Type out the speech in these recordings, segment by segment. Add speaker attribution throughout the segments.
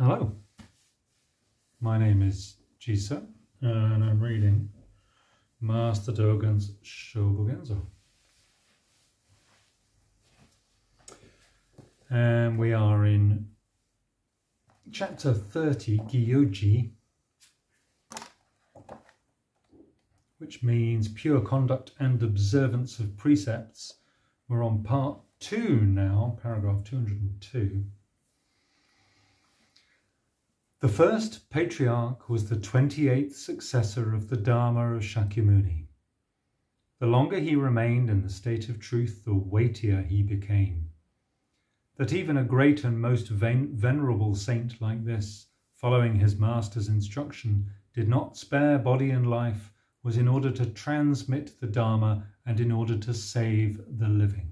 Speaker 1: Hello, my name is Jisa and I'm reading Master Dōgen's Shōbōgenzō. And we are in chapter 30, Gyoji, which means pure conduct and observance of precepts. We're on part 2 now, paragraph 202. The first patriarch was the 28th successor of the Dharma of Shakyamuni. The longer he remained in the state of truth, the weightier he became. That even a great and most venerable saint like this, following his master's instruction, did not spare body and life was in order to transmit the Dharma and in order to save the living.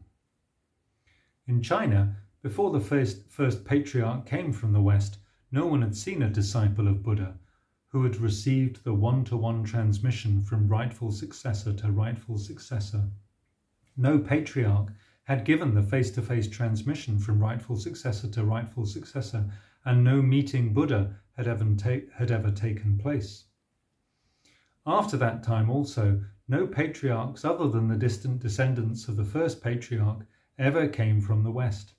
Speaker 1: In China, before the first patriarch came from the West, no one had seen a disciple of Buddha who had received the one-to-one transmission from rightful successor to rightful successor. No patriarch had given the face-to-face transmission from rightful successor to rightful successor, and no meeting Buddha had ever taken place. After that time also, no patriarchs other than the distant descendants of the first patriarch ever came from the West.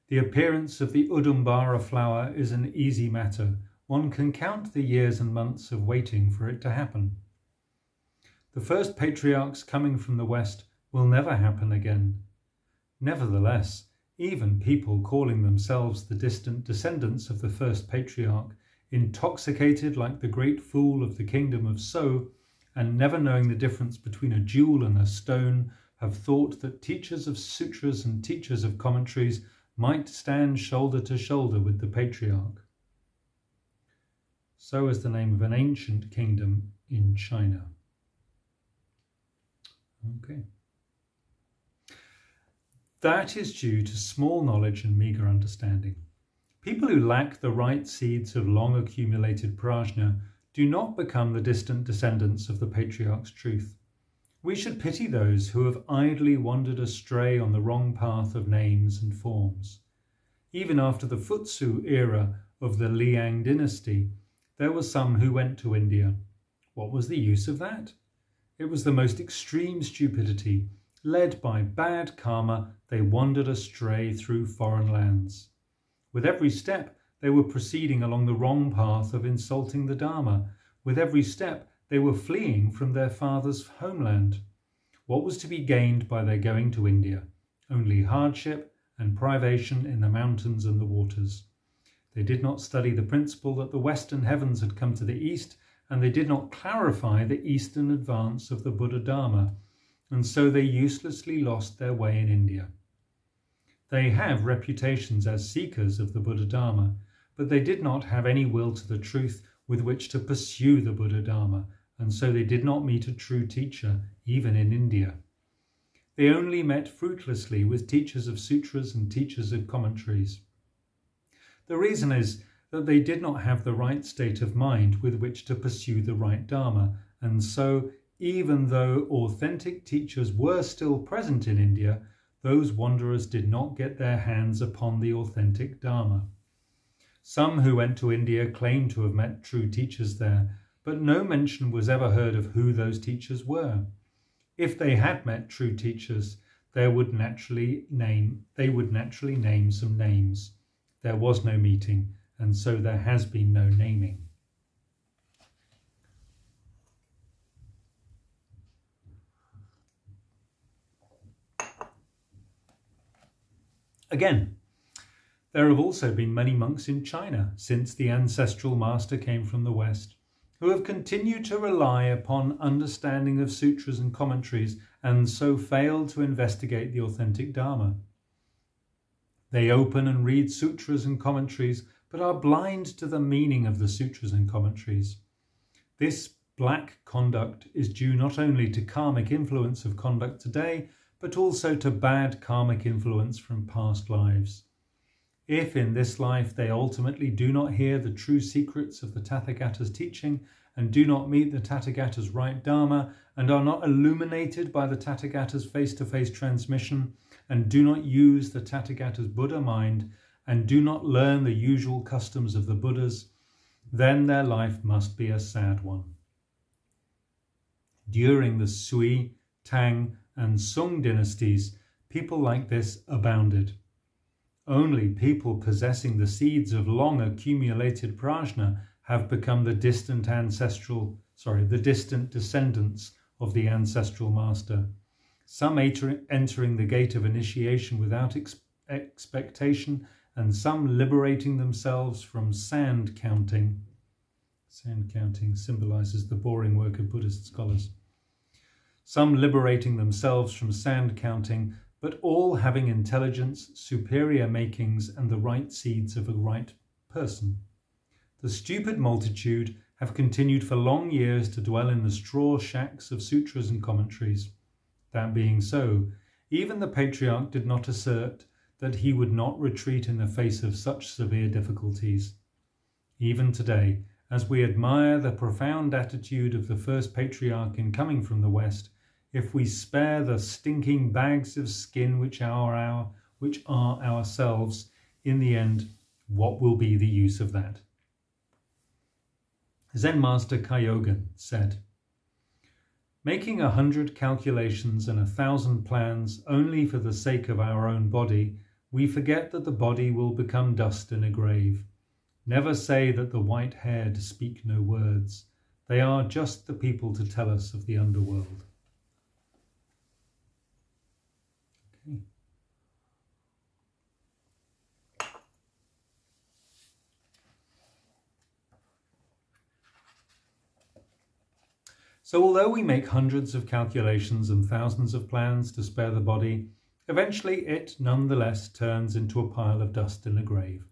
Speaker 1: The appearance of the Udumbara flower is an easy matter. One can count the years and months of waiting for it to happen. The first patriarchs coming from the West will never happen again. Nevertheless, even people calling themselves the distant descendants of the first patriarch, intoxicated like the great fool of the kingdom of Sō, and never knowing the difference between a jewel and a stone, have thought that teachers of sutras and teachers of commentaries might stand shoulder to shoulder with the patriarch. So is the name of an ancient kingdom in China. Okay. That is due to small knowledge and meagre understanding. People who lack the right seeds of long accumulated prajna do not become the distant descendants of the patriarch's truth. We should pity those who have idly wandered astray on the wrong path of names and forms. Even after the Futsu era of the Liang dynasty, there were some who went to India. What was the use of that? It was the most extreme stupidity. Led by bad karma, they wandered astray through foreign lands. With every step, they were proceeding along the wrong path of insulting the Dharma. With every step, they were fleeing from their father's homeland. What was to be gained by their going to India? Only hardship and privation in the mountains and the waters. They did not study the principle that the western heavens had come to the east, and they did not clarify the eastern advance of the Buddha Dharma, and so they uselessly lost their way in India. They have reputations as seekers of the Buddha Dharma, but they did not have any will to the truth with which to pursue the Buddha Dharma, and so they did not meet a true teacher, even in India. They only met fruitlessly with teachers of sutras and teachers of commentaries. The reason is that they did not have the right state of mind with which to pursue the right Dharma, and so, even though authentic teachers were still present in India, those wanderers did not get their hands upon the authentic Dharma. Some who went to India claimed to have met true teachers there, but no mention was ever heard of who those teachers were. If they had met true teachers, they would naturally name some names. There was no meeting, and so there has been no naming. Again, there have also been many monks in China since the ancestral master came from the West, who have continued to rely upon understanding of sutras and commentaries and so failed to investigate the authentic Dharma. They open and read sutras and commentaries, but are blind to the meaning of the sutras and commentaries. This black conduct is due not only to karmic influence of conduct today, but also to bad karmic influence from past lives. If in this life they ultimately do not hear the true secrets of the Tathagata's teaching and do not meet the Tathagata's right Dharma and are not illuminated by the Tathagata's face-to-face transmission and do not use the Tathagata's Buddha mind and do not learn the usual customs of the Buddhas, then their life must be a sad one. During the Sui, Tang, and Sung dynasties, people like this abounded. Only people possessing the seeds of long accumulated prajna have become the distant descendants of the ancestral master. Some entering the gate of initiation without expectation, and some liberating themselves from sand counting. Sand counting symbolizes the boring work of Buddhist scholars. Some liberating themselves from sand counting, but all having intelligence, superior makings, and the right seeds of a right person. The stupid multitude have continued for long years to dwell in the straw shacks of sutras and commentaries. That being so, even the patriarch did not assert that he would not retreat in the face of such severe difficulties. Even today, as we admire the profound attitude of the first patriarch in coming from the West, if we spare the stinking bags of skin which are ourselves, in the end, what will be the use of that? Zen Master Kyogen said, "Making 100 calculations and 1,000 plans only for the sake of our own body, we forget that the body will become dust in a grave. Never say that the white-haired speak no words. They are just the people to tell us of the underworld." Okay. So although we make hundreds of calculations and thousands of plans to spare the body, eventually it nonetheless turns into a pile of dust in a grave.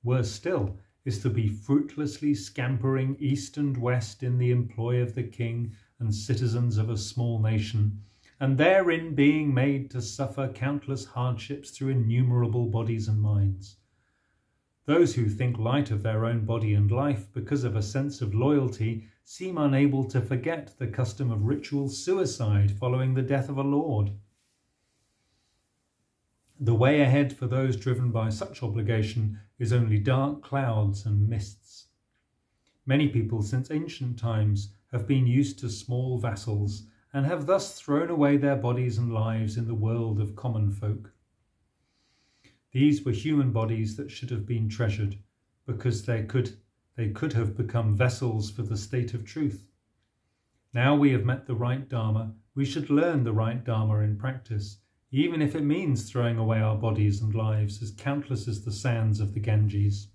Speaker 1: Worse still is to be fruitlessly scampering east and west in the employ of the king and citizens of a small nation, and therein being made to suffer countless hardships through innumerable bodies and minds. Those who think light of their own body and life because of a sense of loyalty seem unable to forget the custom of ritual suicide following the death of a lord. The way ahead for those driven by such obligation is only dark clouds and mists. Many people since ancient times have been used to small vassals and have thus thrown away their bodies and lives in the world of common folk. These were human bodies that should have been treasured, because they could have become vessels for the state of truth. Now we have met the right Dharma, we should learn the right Dharma in practice, even if it means throwing away our bodies and lives as countless as the sands of the Ganges.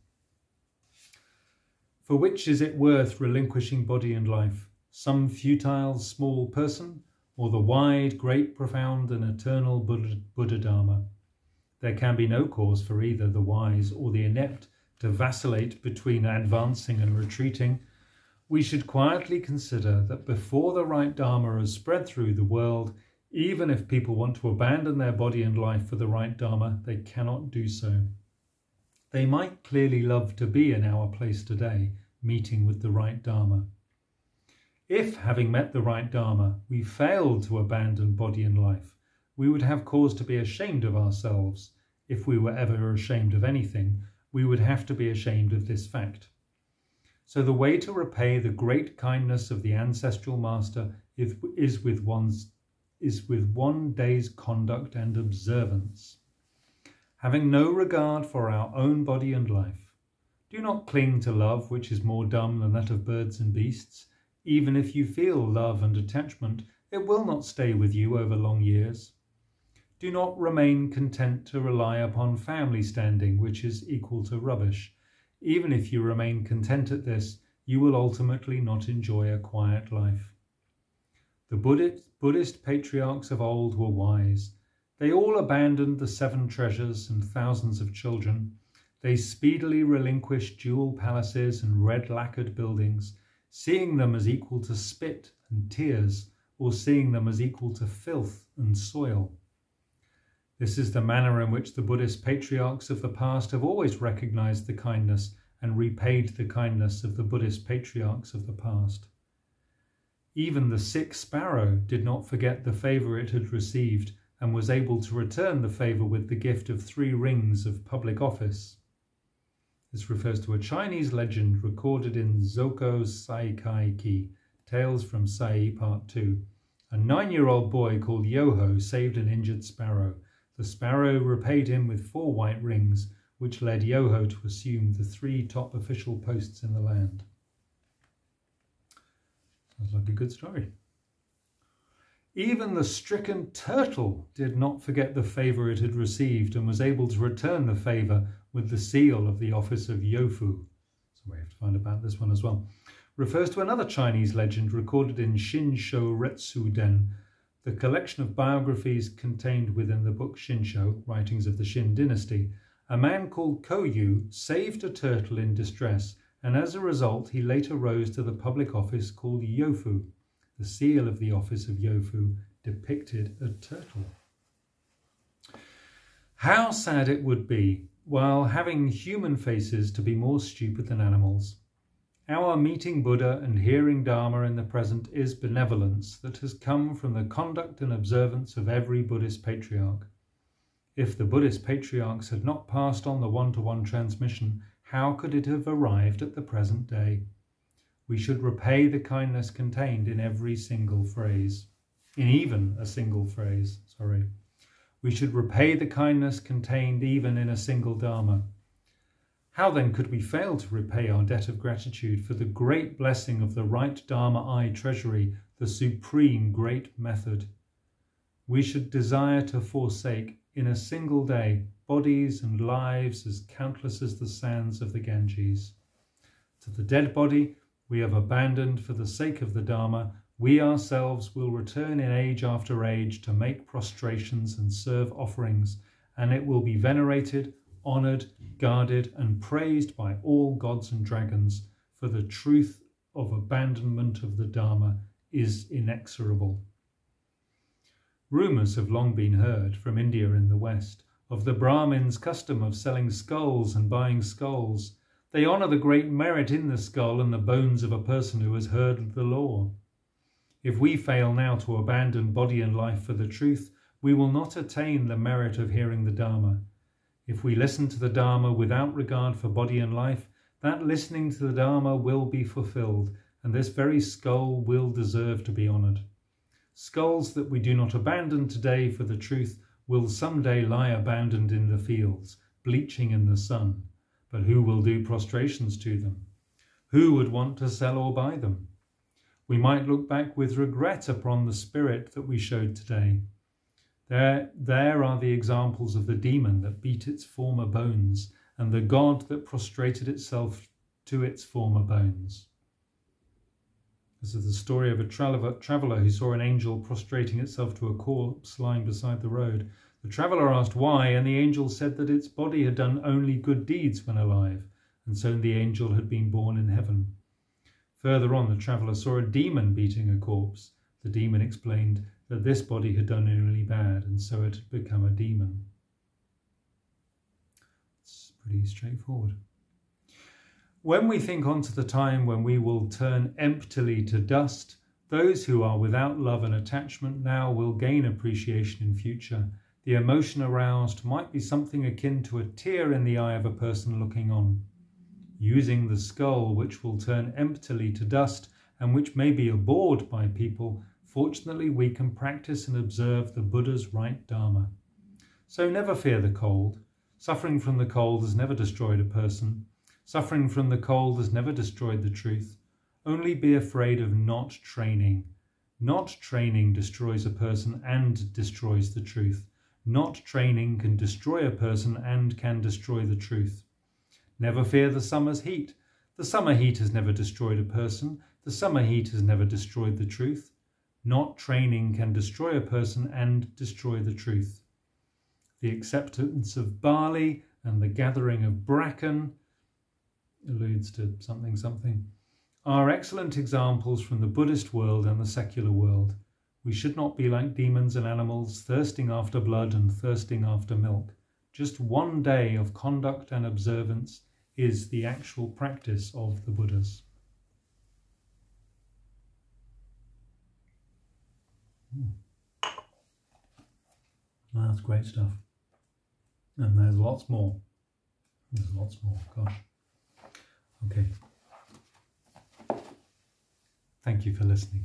Speaker 1: For which is it worth relinquishing body and life? Some futile small person, or the wide, great, profound and eternal Buddha Dharma? There can be no cause for either the wise or the inept to vacillate between advancing and retreating. We should quietly consider that before the right Dharma has spread through the world, even if people want to abandon their body and life for the right Dharma, they cannot do so. They might clearly love to be in our place today, meeting with the right Dharma. If, having met the right Dharma, we failed to abandon body and life, we would have cause to be ashamed of ourselves. If we were ever ashamed of anything, we would have to be ashamed of this fact. So the way to repay the great kindness of the ancestral master is with one day's conduct and observance. Having no regard for our own body and life. Do not cling to love, which is more dumb than that of birds and beasts. Even if you feel love and attachment, it will not stay with you over long years. Do not remain content to rely upon family standing, which is equal to rubbish. Even if you remain content at this, you will ultimately not enjoy a quiet life. The Buddhist patriarchs of old were wise. They all abandoned the 7 treasures and thousands of children. They speedily relinquished jewel palaces and red-lacquered buildings, seeing them as equal to spit and tears, or seeing them as equal to filth and soil. This is the manner in which the Buddhist patriarchs of the past have always recognized the kindness and repaid the kindness of the Buddhist patriarchs of the past. Even the sick sparrow did not forget the favor it had received and was able to return the favour with the gift of 3 rings of public office. This refers to a Chinese legend recorded in Zoko Saikaiki, Tales from Sai Part 2. A 9-year-old boy called Yoho saved an injured sparrow. The sparrow repaid him with 4 white rings, which led Yoho to assume the 3 top official posts in the land. Sounds like a good story. Even the stricken turtle did not forget the favour it had received and was able to return the favour with the seal of the office of Yofu. So we have to find about this one as well. Refers to another Chinese legend recorded in Shinsho Retsuden, the collection of biographies contained within the book Shinsho, writings of the Shin dynasty. A man called Koyu saved a turtle in distress, and as a result he later rose to the public office called Yofu. The seal of the office of Yofu depicted a turtle. How sad it would be, while having human faces, to be more stupid than animals. Our meeting Buddha and hearing Dharma in the present is benevolence that has come from the conduct and observance of every Buddhist patriarch. If the Buddhist patriarchs had not passed on the one-to-one transmission, how could it have arrived at the present day? We should repay the kindness contained in every single phrase. In even a single phrase, We should repay the kindness contained even in a single Dharma. How then could we fail to repay our debt of gratitude for the great blessing of the right Dharma Eye Treasury, the supreme great method? We should desire to forsake, in a single day, bodies and lives as countless as the sands of the Ganges. To the dead body we have abandoned for the sake of the Dharma, we ourselves will return in age after age to make prostrations and serve offerings, and it will be venerated, honoured, guarded, and praised by all gods and dragons, for the truth of abandonment of the Dharma is inexorable. Rumours have long been heard from India in the West of the Brahmins' custom of selling skulls and buying skulls. They honour the great merit in the skull and the bones of a person who has heard the law. If we fail now to abandon body and life for the truth, we will not attain the merit of hearing the Dharma. If we listen to the Dharma without regard for body and life, that listening to the Dharma will be fulfilled, and this very skull will deserve to be honoured. Skulls that we do not abandon today for the truth will someday lie abandoned in the fields, bleaching in the sun. But who will do prostrations to them? Who would want to sell or buy them? We might look back with regret upon the spirit that we showed today. There are the examples of the demon that beat its former bones, and the god that prostrated itself to its former bones. This is the story of a traveller who saw an angel prostrating itself to a corpse lying beside the road. The traveller asked why, and the angel said that its body had done only good deeds when alive, and so the angel had been born in heaven. Further on, the traveller saw a demon beating a corpse. The demon explained that this body had done only bad, and so it had become a demon. It's pretty straightforward. When we think on to the time when we will turn emptily to dust, those who are without love and attachment now will gain appreciation in future. The emotion aroused might be something akin to a tear in the eye of a person looking on. Using the skull, which will turn emptily to dust and which may be abhorred by people, fortunately we can practice and observe the Buddha's right Dharma. So never fear the cold. Suffering from the cold has never destroyed a person. Suffering from the cold has never destroyed the truth. Only be afraid of not training. Not training destroys a person and destroys the truth. Not training can destroy a person and can destroy the truth. Never fear the summer's heat. The summer heat has never destroyed a person. The summer heat has never destroyed the truth. Not training can destroy a person and destroy the truth. The acceptance of barley and the gathering of bracken alludes to something, are excellent examples from the Buddhist world and the secular world. We should not be like demons and animals, thirsting after blood and thirsting after milk. Just one day of conduct and observance is the actual practice of the Buddhas. Well, that's great stuff. And there's lots more. There's lots more. Gosh. Okay. Thank you for listening.